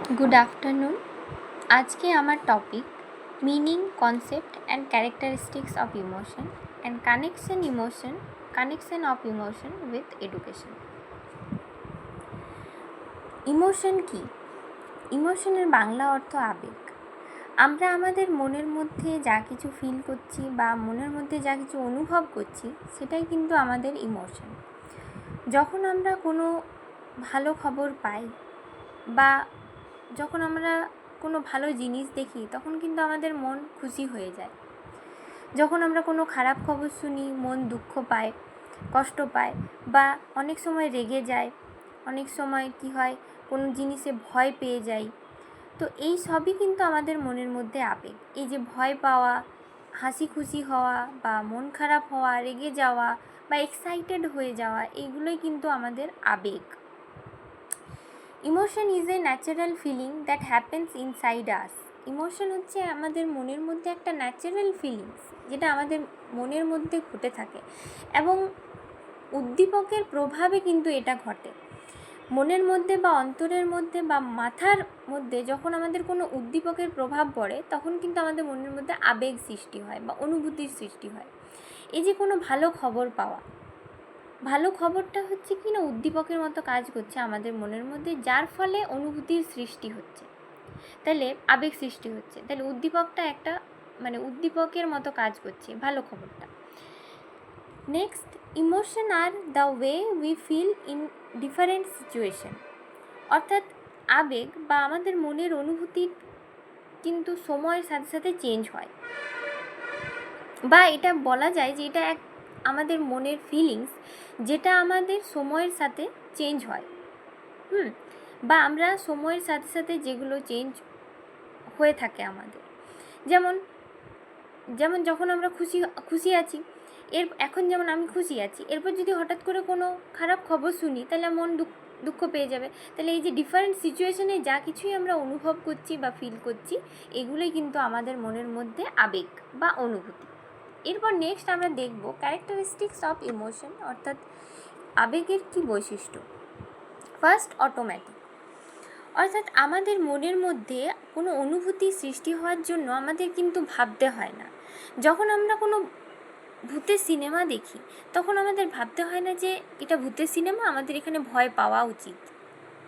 Good afternoon. আজকে আমার topic meaning, concept and characteristics of emotion and connection off emotion with education. Emotion কি? ইমোশনের বাংলা অর্থ আবেগ। আমরা আমাদের মনের মধ্যে যা কিছু ফিল করছি বা মনের মধ্যে যা কিছু অনুভব করছি সেটাই কিন্তু আমাদের ইমোশন। যখন আমরা কোনো ভালো খবর পাই বা যখন আমরা কোনো ভালো জিনিস দেখি তখন কিন্তু আমাদের মন খুশি হয়ে যায়। যখন আমরা কোনো খারাপ খবর শুনি মন দুঃখ পায়, কষ্ট পায় বা অনেক সময় রেগে যায়, অনেক সময় কি হয় কোনো জিনিসে ভয় পেয়ে যাই। তো এই সবই কিন্তু আমাদের মনের মধ্যে আবেগ। এই যে ভয় পাওয়া, হাসি খুশি হওয়া বা মন খারাপ হওয়া, রেগে যাওয়া বা এক্সাইটেড হয়ে যাওয়া, এইগুলোই কিন্তু আমাদের আবেগ। Emotion is a natural feeling that happens inside us. Emotion হচ্ছে আমাদের মনের মধ্যে একটা ন্যাচারাল ফিলিংস, যেটা আমাদের মনের মধ্যে ঘটে থাকে এবং উদ্দীপকের প্রভাবে কিন্তু এটা ঘটে। মনের মধ্যে বা অন্তরের মধ্যে বা মাথার মধ্যে যখন আমাদের কোনো উদ্দীপকের প্রভাব পড়ে তখন কিন্তু আমাদের মনের মধ্যে আবেগ সৃষ্টি হয় বা অনুভূতির সৃষ্টি হয়। এই যে কোনো ভালো খবর পাওয়া, ভালো খবরটা হচ্ছে কি না উদ্দীপকের মতো কাজ করছে আমাদের মনের মধ্যে, যার ফলে অনুভূতির সৃষ্টি হচ্ছে, তাহলে আবেগ সৃষ্টি হচ্ছে। তাহলে উদ্দীপকটা একটা উদ্দীপকের মতো কাজ করছে ভালো খবরটা। Next, emotion are the way we fill in different situation. অর্থাৎ আবেগ বা আমাদের মনের অনুভূতি কিন্তু সময়ের সাথে সাথে চেঞ্জ হয়, বা এটা বলা যায় যে এটা আমাদের মনের ফিলিংস যেটা আমাদের সময়ের সাথে চেঞ্জ হয়। বা আমরা সময়ের সাথে সাথে যেগুলো চেঞ্জ হয়ে থাকে আমাদের, যেমন যখন আমরা খুশি আছি, এখন যেমন আমি খুশি আছি, এরপর যদি হঠাৎ করে কোনো খারাপ খবর শুনি তাহলে মন দুঃখ পেয়ে যাবে। তাহলে এই যে ডিফারেন্ট সিচুয়েশনে যা কিছুই আমরা অনুভব করছি বা ফিল করছি, এগুলোই কিন্তু আমাদের মনের মধ্যে আবেগ বা অনুভূতি। এরপর নেক্সট আমরা দেখব ক্যারেক্টারিস্টিক্স অফ ইমোশন, অর্থাৎ আবেগের কী বৈশিষ্ট্য। First, automatic. অর্থাৎ আমাদের মনের মধ্যে কোনো অনুভূতি সৃষ্টি হওয়ার জন্য আমাদের কিন্তু ভাবতে হয় না। যখন আমরা কোনো ভূতের সিনেমা দেখি তখন আমাদের ভাবতে হয় না যে এটা ভূতের সিনেমা, আমাদের এখানে ভয় পাওয়া উচিত,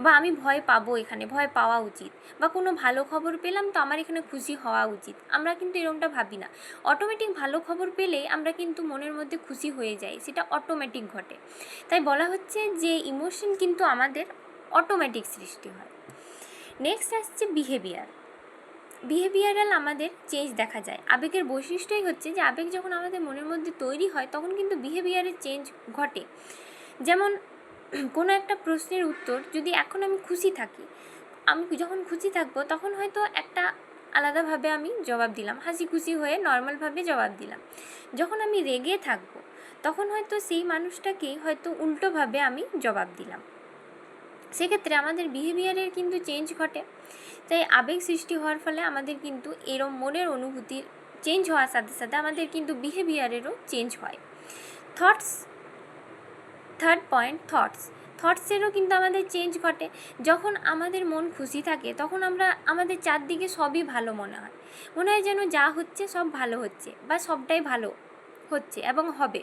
বা আমি ভয় পাবো, এখানে ভয় পাওয়া উচিত, বা কোনো ভালো খবর পেলাম তো আমার এখানে খুশি হওয়া উচিত। আমরা কিন্তু এরকমটা ভাবি না। অটোমেটিক ভালো খবর পেলে আমরা কিন্তু মনের মধ্যে খুশি হয়ে যাই, সেটা অটোমেটিক ঘটে। তাই বলা হচ্ছে যে ইমোশন কিন্তু আমাদের অটোমেটিক সৃষ্টি হয়। নেক্সট আসছে বিহেভিয়ারাল আমাদের চেঞ্জ দেখা যায়। আবেগের বৈশিষ্ট্যই হচ্ছে যে আবেগ যখন আমাদের মনের মধ্যে তৈরি হয় তখন কিন্তু বিহেভিয়ারের চেঞ্জ ঘটে। যেমন কোনো একটা প্রশ্নের উত্তর যদি এখন আমি খুশি থাকি, আমি যখন খুশি থাকবো তখন হয়তো একটা আলাদাভাবে আমি জবাব দিলাম, হাসি খুশি হয়ে নর্মালভাবে জবাব দিলাম। যখন আমি রেগে থাকবো তখন হয়তো সেই মানুষটাকেই হয়তো উল্টোভাবে আমি জবাব দিলাম। সেক্ষেত্রে আমাদের বিহেভিয়ারের কিন্তু চেঞ্জ ঘটে। তাই আবেগ সৃষ্টি হওয়ার ফলে আমাদের কিন্তু এরম মনের অনুভূতির চেঞ্জ হওয়ার সাথে সাথে আমাদের কিন্তু বিহেভিয়ারেরও চেঞ্জ হয়। থার্ড পয়েন্ট, থটসেরও কিন্তু আমাদের চেঞ্জ ঘটে। যখন আমাদের মন খুশি থাকে তখন আমাদের চারদিকে সবই ভালো মনে হয় যেন যা হচ্ছে সব ভালো হচ্ছে বা সবটাই ভালো হচ্ছে এবং হবে।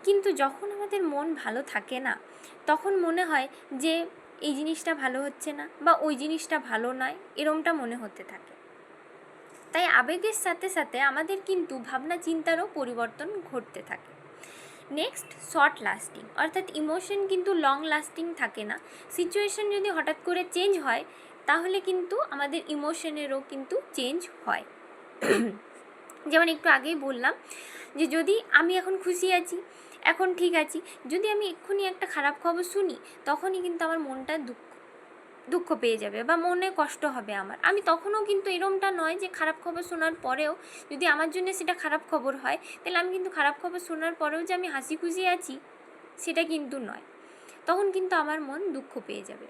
কিন্তু যখন আমাদের মন ভালো থাকে না তখন মনে হয় যে এই জিনিসটা ভালো হচ্ছে না বা ওই জিনিসটা ভালো নয়, এরমটা মনে হতে থাকে। তাই আবেগের সাথে সাথে আমাদের কিন্তু ভাবনা চিন্তারও পরিবর্তন ঘটতে থাকে। Next, short lasting. অর্থাৎ ইমোশন কিন্তু লং লাস্টিং থাকে না। সিচুয়েশন যদি হঠাৎ করে চেঞ্জ হয় তাহলে কিন্তু আমাদের ইমোশনেরও কিন্তু চেঞ্জ হয়। যেমন একটু আগেই বললাম যে যদি আমি এখন খুশি আছি, এখন ঠিক আছি, যদি আমি এক্ষুনি একটা খারাপ খবর শুনি তখনই কিন্তু আমার মনটা দুঃখ পেয়ে যাবে বা মনে কষ্ট হবে আমার। আমি তখনও কিন্তু এরমটা নয় যে খারাপ খবর শোনার পরেও যদি আমার জন্য সেটা খারাপ খবর হয় তাহলে আমি কিন্তু খারাপ খবর শোনার পরেও যে আমি হাসি খুশি আছি সেটা কিন্তু নয়, তখন কিন্তু আমার মন দুঃখ পেয়ে যাবে।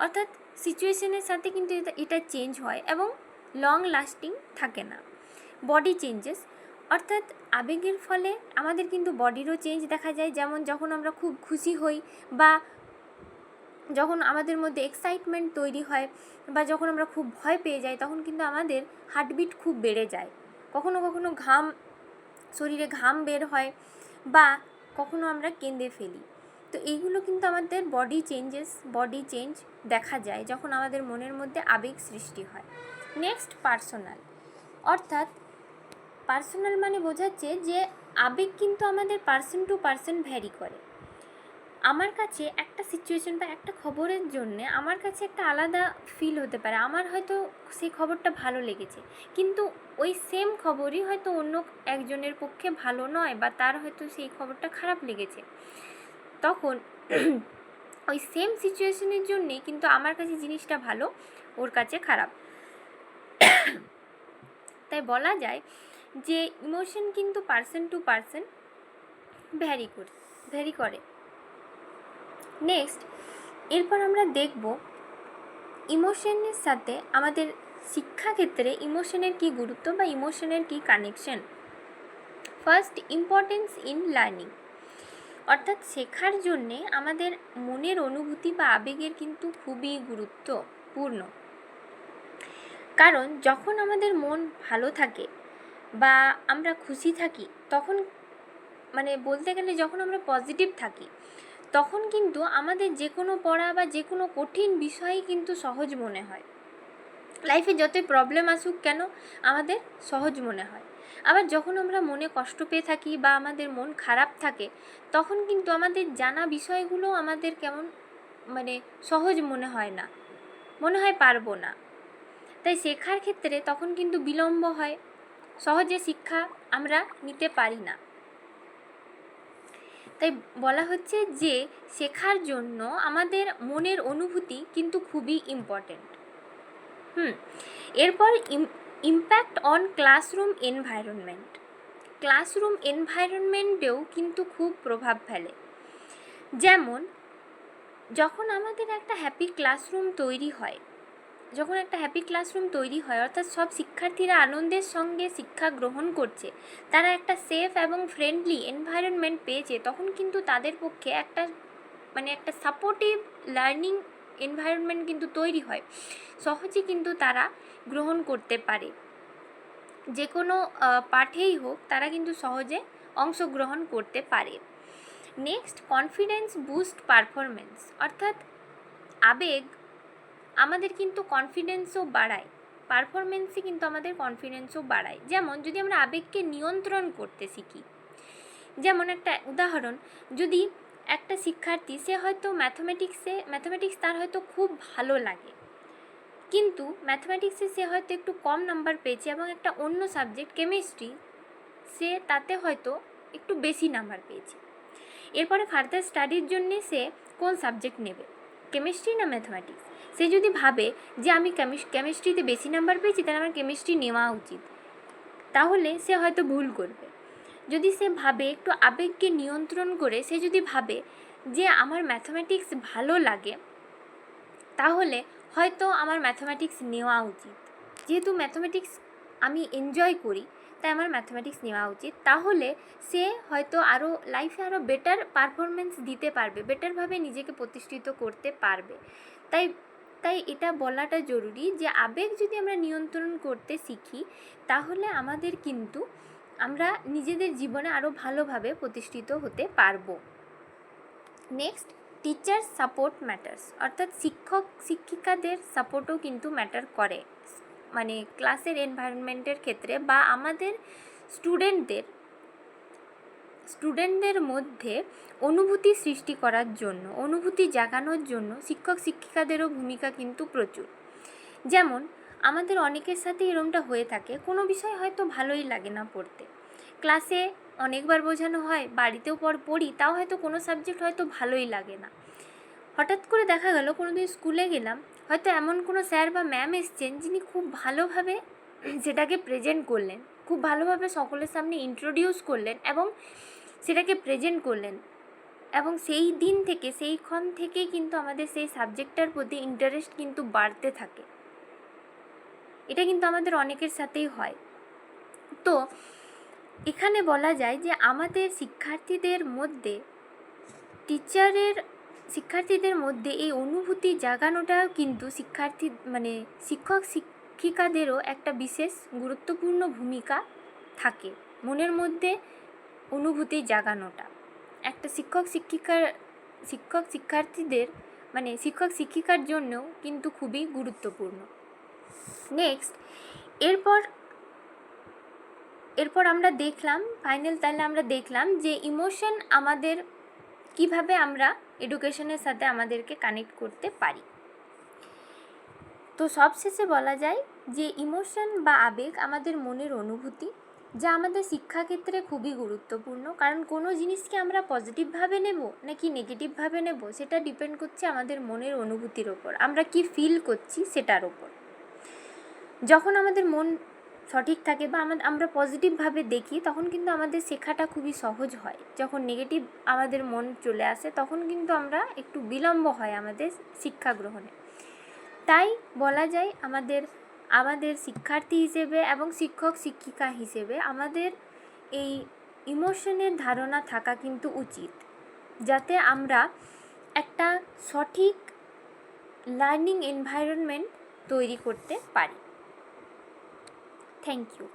অর্থাৎ সিচুয়েশনের সাথে কিন্তু এটা চেঞ্জ হয় এবং লং লাস্টিং থাকে না। বডি চেঞ্জেস, অর্থাৎ আবেগের ফলে আমাদের কিন্তু বডিরও চেঞ্জ দেখা যায়। যেমন যখন আমরা খুব খুশি হই বা যখন আমাদের মধ্যে এক্সাইটমেন্ট তৈরি হয় বা যখন আমরা খুব ভয় পেয়ে যাই, তখন কিন্তু আমাদের হার্টবিট খুব বেড়ে যায়, কখনো কখনো শরীরে ঘাম বের হয় বা কখনো আমরা কেঁদে ফেলি। তো এইগুলো কিন্তু আমাদের বডি চেঞ্জ দেখা যায় যখন আমাদের মনের মধ্যে আবেগ সৃষ্টি হয়। Next, personal. অর্থাৎ পার্সোনাল মানে বোঝাচ্ছে যে আবেগ কিন্তু আমাদের পার্সন টু পার্সন ভ্যারি করে। আমার কাছে একটা সিচুয়েশন বা একটা খবরের জন্যে আমার কাছে একটা আলাদা ফিল হতে পারে, আমার হয়তো সেই খবরটা ভালো লেগেছে, কিন্তু ওই সেম খবরই হয়তো অন্য একজনের পক্ষে ভালো নয় বা তার হয়তো সেই খবরটা খারাপ লেগেছে। তখন ওই সেম সিচুয়েশনের জন্যে কিন্তু আমার কাছে জিনিসটা ভালো, ওর কাছে খারাপ। তাই বলা যায় যে ইমোশন কিন্তু পার্সন টু পার্সন ভ্যারি করে। নেক্সট, এরপর আমরা দেখব ইমোশনের সাথে আমাদের শিক্ষাক্ষেত্রে ইমোশনের কী গুরুত্ব বা ইমোশনের কী connection. First, importance in learning. অর্থাৎ শেখার জন্যে আমাদের মনের অনুভূতি বা আবেগের কিন্তু খুবই গুরুত্বপূর্ণ। কারণ যখন আমাদের মন ভালো থাকে বা আমরা খুশি থাকি, তখন মানে বলতে গেলে যখন আমরা পজিটিভ থাকি, তখন কিন্তু আমাদের যে কোনো পড়া বা যে কোনো কঠিন বিষয়ই কিন্তু সহজ মনে হয়। লাইফে যতই প্রবলেম আসুক কেন আমাদের সহজ মনে হয়। আবার যখন আমরা মনে কষ্ট পেয়ে থাকি বা আমাদের মন খারাপ থাকে, তখন কিন্তু আমাদের জানা বিষয়গুলো আমাদের কেমন মানে সহজ মনে হয় না, মনে হয় পারবো না। তাই শেখার ক্ষেত্রে তখন কিন্তু বিলম্ব হয়, সহজে শিক্ষা আমরা নিতে পারি না। তাই বলা হচ্ছে যে শেখার জন্য আমাদের মনের অনুভূতি কিন্তু খুবই ইম্পর্টেন্ট। এরপর impact on classroom environment. Classroom এনভায়রনমেন্টেও কিন্তু খুব প্রভাব ফেলে। যেমন যখন আমাদের একটা হ্যাপি ক্লাসরুম তৈরি হয়, অর্থাৎ সব শিক্ষার্থীরা আনন্দের সঙ্গে শিক্ষা গ্রহণ করছে, তারা একটা সেফ এবং ফ্রেন্ডলি এনভায়রনমেন্ট পেয়েছে, তখন কিন্তু তাদের পক্ষে একটা সাপোর্টিভ লার্নিং এনভায়রনমেন্ট কিন্তু তৈরি হয়, সহজে কিন্তু তারা গ্রহণ করতে পারে। যে কোনো পাঠেই হোক তারা কিন্তু সহজে অংশগ্রহণ করতে পারে। Next, confidence boost performance. অর্থাৎ আবেগ আমাদের কিন্তু কনফিডেন্সও বাড়ায়, পারফরমেন্সই কিন্তু আমাদের কনফিডেন্সও বাড়ায়। যেমন যদি আমরা আবেগকে নিয়ন্ত্রণ করতে শিখি, যেমন একটা উদাহরণ, যদি একটা শিক্ষার্থী সে হয়তো ম্যাথমেটিক্স তার হয়তো খুব ভালো লাগে, কিন্তু ম্যাথমেটিক্সে সে হয়তো একটু কম নাম্বার পেয়েছে এবং একটা অন্য সাবজেক্ট কেমিস্ট্রি সে তাতে হয়তো একটু বেশি নাম্বার পেয়েছে। এরপরে ফার্দার স্টাডির জন্যে সে কোন সাবজেক্ট নেবে, কেমিস্ট্রি না ম্যাথমেটিক্স? সে যদি ভাবে যে আমি কেমিস্ট্রিতে বেশি নাম্বার পেয়েছি তাহলে আমার কেমিস্ট্রি নেওয়া উচিত, তাহলে সে হয়তো ভুল করবে। যদি সে ভাবে একটু আবেগকে নিয়ন্ত্রণ করে, সে যদি ভাবে যে আমার ম্যাথমেটিক্স ভালো লাগে, তাহলে হয়তো আমার ম্যাথমেটিক্স নেওয়া উচিত, যেহেতু ম্যাথমেটিক্স আমি এনজয় করি তাই আমার ম্যাথমেটিক্স নেওয়া উচিত, তাহলে সে হয়তো লাইফে আরও বেটার পারফরমেন্স দিতে পারবে, বেটারভাবে নিজেকে প্রতিষ্ঠিত করতে পারবে। তাই এটা বলাটা জরুরি যে আবেগ যদি আমরা নিয়ন্ত্রণ করতে শিখি, তাহলে আমরা নিজেদের জীবনে আরও ভালোভাবে প্রতিষ্ঠিত হতে পারবো। Next, teacher support matters. অর্থাৎ শিক্ষিকাদের সাপোর্টও কিন্তু ম্যাটার করে, মানে ক্লাসের এনভায়রনমেন্টের ক্ষেত্রে বা আমাদের স্টুডেন্টদের মধ্যে অনুভূতি সৃষ্টি করার জন্য, অনুভূতি জাগানোর জন্য শিক্ষিকাদেরও ভূমিকা কিন্তু প্রচুর। যেমন আমাদের অনেকের সাথে এরকমটা হয়ে থাকে, কোনো বিষয় হয়তো ভালোই লাগে না পড়তে, ক্লাসে অনেকবার বোঝানো হয়, বাড়িতেও পড়ি, তাও হয়তো কোনো সাবজেক্ট হয়তো ভালোই লাগে না। হঠাৎ করে দেখা গেল কোনো দিন স্কুলে গেলাম, হয়তো এমন কোনো স্যার বা ম্যাম এসছেন যিনি খুব ভালোভাবে সেটাকে প্রেজেন্ট করলেন, খুব ভালোভাবে সকলের সামনে ইন্ট্রোডিউস করলেন এবং সেটাকে প্রেজেন্ট করলেন, এবং সেইক্ষণ থেকেই কিন্তু আমাদের সেই সাবজেক্টটার প্রতি ইন্টারেস্ট কিন্তু বাড়তে থাকে। এটা কিন্তু আমাদের অনেকের সাথেই হয়। তো এখানে বলা যায় যে আমাদের শিক্ষার্থীদের মধ্যে টিচারের শিক্ষার্থীদের মধ্যে এই অনুভূতি জাগানোটা কিন্তু শিক্ষক শিক্ষিকাদেরও একটা বিশেষ গুরুত্বপূর্ণ ভূমিকা থাকে মনের মধ্যে অনুভূতি জাগানোটা। একটা শিক্ষক শিক্ষার্থীদের শিক্ষক শিক্ষিকার জন্যও কিন্তু খুবই গুরুত্বপূর্ণ। নেক্সট, এরপর আমরা দেখলাম তাহলে আমরা দেখলাম যে ইমোশন আমাদের কিভাবে আমরা এডুকেশনের সাথে আমাদেরকে কানেক্ট করতে পারি। তো সবশেষে বলা যায় যে ইমোশন বা আবেগ আমাদের মনের অনুভূতি, যা আমাদের শিক্ষাক্ষেত্রে খুবই গুরুত্বপূর্ণ। কারণ কোনো জিনিসকে আমরা পজিটিভভাবে নেব নাকি নেগেটিভভাবে নেব সেটা ডিপেন্ড করছে আমাদের মনের অনুভূতির ওপর, আমরা কি ফিল করছি সেটার ওপর। যখন আমাদের মন সঠিক থাকে বা আমরা পজিটিভভাবে দেখি তখন কিন্তু আমাদের শেখাটা খুবই সহজ হয়। যখন নেগেটিভ আমাদের মন চলে আসে তখন কিন্তু আমরা একটু বিলম্ব হয় আমাদের শিক্ষা গ্রহণে। তাই বলা যায় আমাদের শিক্ষার্থী হিসেবে এবং শিক্ষক শিক্ষিকা হিসেবে আমাদের এই ইমোশনের ধারণা থাকা কিন্তু উচিত, যাতে আমরা একটা সঠিক লার্নিং এনভায়রনমেন্ট তৈরি করতে পারি। Thank you.